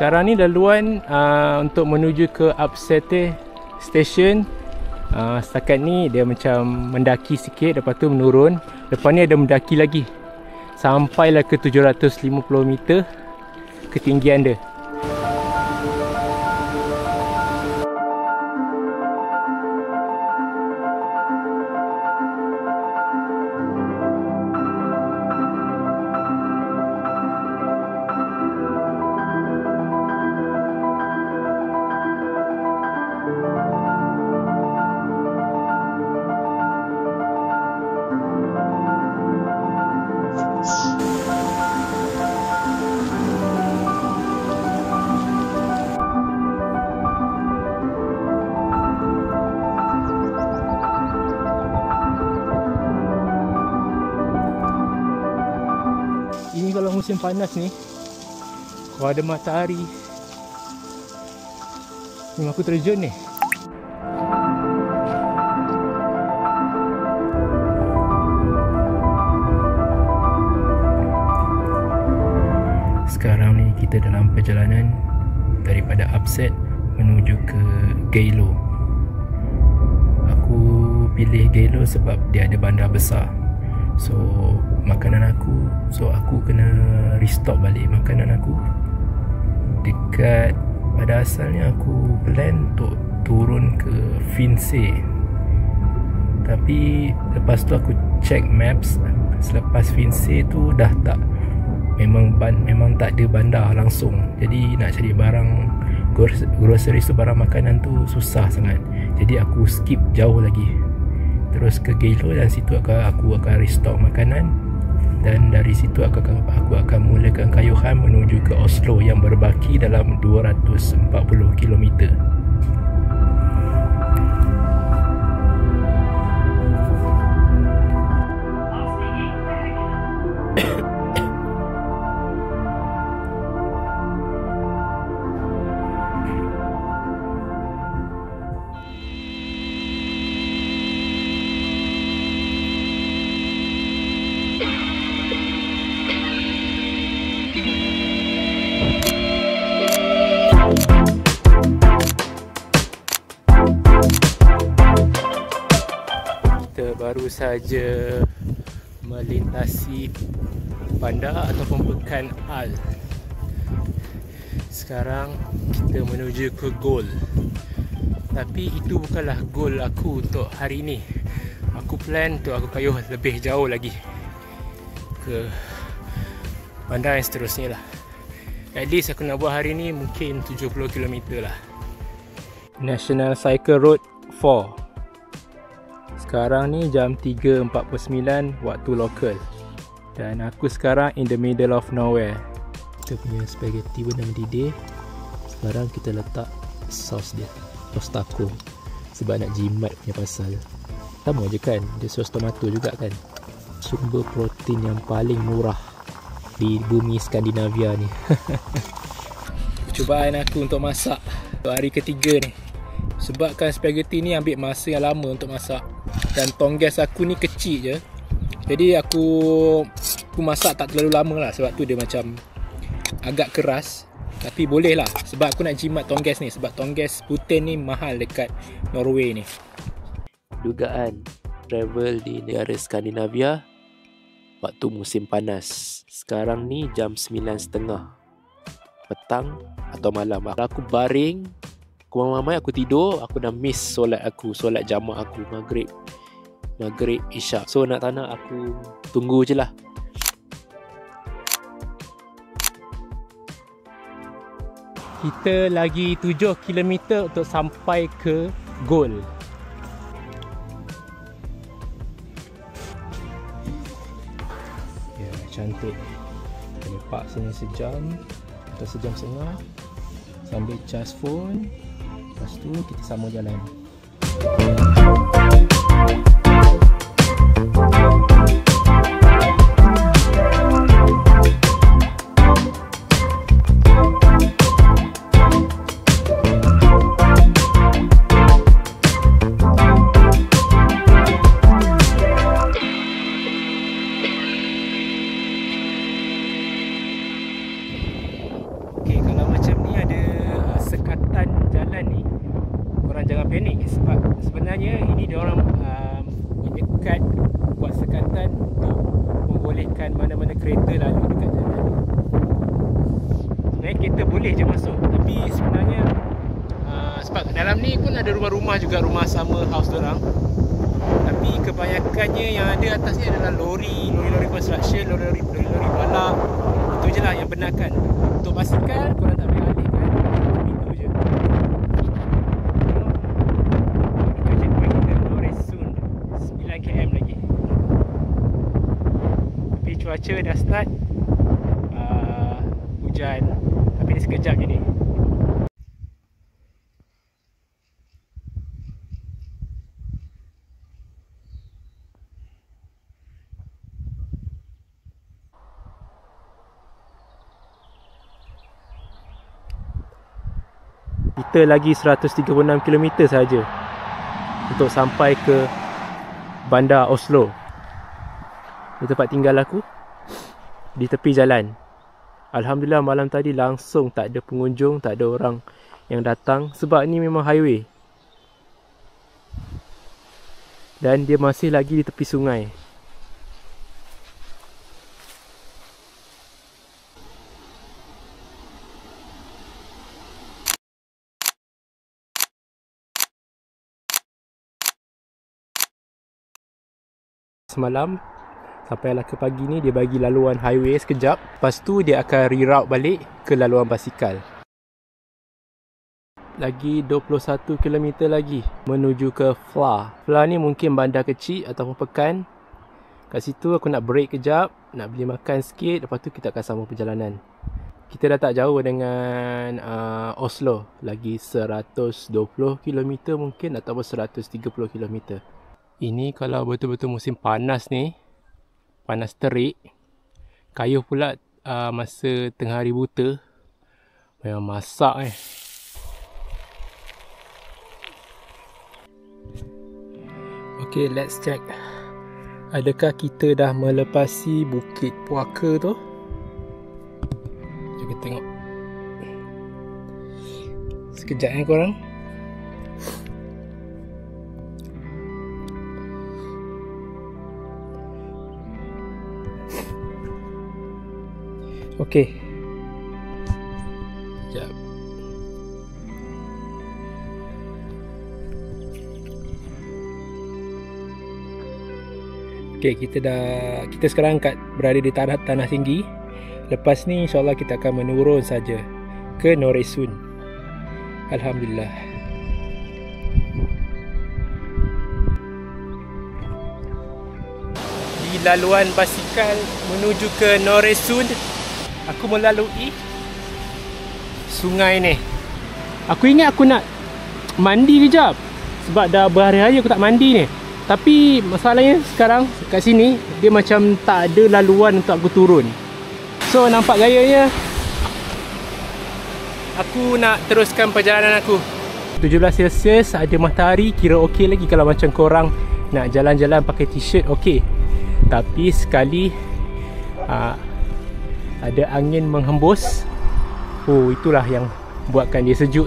Sekarang ni laluan untuk menuju ke Upstate Station. Setakat ni dia macam mendaki sikit, lepas tu menurun. Lepas ni ada mendaki lagi sampailah ke 750 meter ketinggian dia. Ini kalau musim panas ni, kalau ada matahari, memang aku terjun ni. Sekarang ni kita dalam perjalanan daripada Upstate menuju ke Geilo. Aku pilih Geilo sebab dia ada bandar besar. So aku kena restock balik makanan aku. Dekat pada asalnya aku plan untuk turun ke Finse, tapi lepas tu aku check maps, selepas Finse tu dah tak, memang tak ada bandar langsung. Jadi nak cari barang groceries tu, barang makanan tu susah sangat. Jadi aku skip jauh lagi, terus ke Geilo, dan situ aku akan restock makanan. Dan dari situ aku akan mulakan kayuhan menuju ke Oslo yang berbaki dalam 240 km. Baru saja melintasi bandar ataupun pekan Al. Sekarang kita menuju ke goal. Tapi itu bukanlah goal aku untuk hari ini. Aku plan untuk aku kayuh lebih jauh lagi ke bandar yang seterusnya lah. At least aku nak buat hari ni mungkin 70 km lah. National Cycle Road 4. Sekarang ni jam 3.49 waktu lokal, dan aku sekarang in the middle of nowhere. Kita punya spaghetti pun dah mendidih. Sekarang kita letak sos dia, sos taco, sebab nak jimat punya pasal. Sama je kan, dia sos tomato juga kan. Sumber protein yang paling murah di bumi Skandinavia ni. Percubaan aku untuk masak untuk hari ketiga ni. Sebabkan spaghetti ni ambil masa yang lama untuk masak, dan tong gas aku ni kecil je. Jadi aku masak tak terlalu lama lah. Sebab tu dia macam agak keras. Tapi boleh lah, sebab aku nak jimat tong gas ni. Sebab tong gas Putin ni mahal dekat Norway ni. Dugaan travel di negara Skandinavia waktu musim panas. Sekarang ni jam 9.30 petang atau malam. Aku baring, mamai aku tidur, aku dah miss solat jamak aku Maghrib Isyak. So nak tak nak aku tunggu je lah. Kita lagi 7 km untuk sampai ke goal. Ya, cantik. Kita lepak sini sejam atau sejam setengah sambil charge phone. Lepas tu kita sama jalan. pekat, buat sekatan untuk membolehkan mana-mana kereta lalu dekat jalan. Sebenarnya kereta boleh je masuk, tapi sebenarnya sebab dalam ni pun ada rumah-rumah juga, rumah sama house dorang. Tapi kebanyakannya yang ada atas ni adalah lori construction, lori balap. Itu je lah yang benarkan. Untuk basikal korang tak boleh alihkan, itu je. Itu checkpoint kita, Noresun, 9 km lagi. Tapi cuaca dah start hujan, tapi ni sekejap je ni. Kita lagi 136 km saja untuk sampai ke bandar Oslo. Di tempat tinggal aku, di tepi jalan. Alhamdulillah malam tadi langsung tak ada pengunjung, tak ada orang yang datang sebab ni memang highway. Dan dia masih lagi di tepi sungai. Semalam sampailah ke pagi ni dia bagi laluan highway sekejap, lepas tu dia akan reroute balik ke laluan basikal. Lagi 21 km lagi menuju ke Fla. Fla ni mungkin bandar kecil ataupun pekan. Kat situ aku nak break kejap, nak beli makan sikit, lepas tu kita akan sambung perjalanan. Kita dah tak jauh dengan Oslo, lagi 120 km mungkin ataupun 130 km. Ini kalau betul-betul musim panas ni, panas terik, kayuh pula masa tengah hari buta, memang masak . Okay, let's check. Adakah kita dah melepasi Bukit Puaka tu? Jom kita tengok. Sekejap korang. Okey. Sekejap. Okey, kita sekarang berada di tanah tinggi. Lepas ni insya-Allah kita akan menurun saja ke Noresun. Alhamdulillah. Di laluan basikal menuju ke Noresun, aku melalui sungai ni. Aku ingat aku nak mandi kejap sebab dah berhari-hari aku tak mandi ni. Tapi masalahnya sekarang kat sini dia macam tak ada laluan untuk aku turun. So nampak gayanya aku nak teruskan perjalanan aku. 17 Celsius, ada matahari, kira okey lagi kalau macam korang nak jalan-jalan pakai t-shirt, okey. Tapi sekali ada angin menghembus, itulah yang buatkan dia sejuk.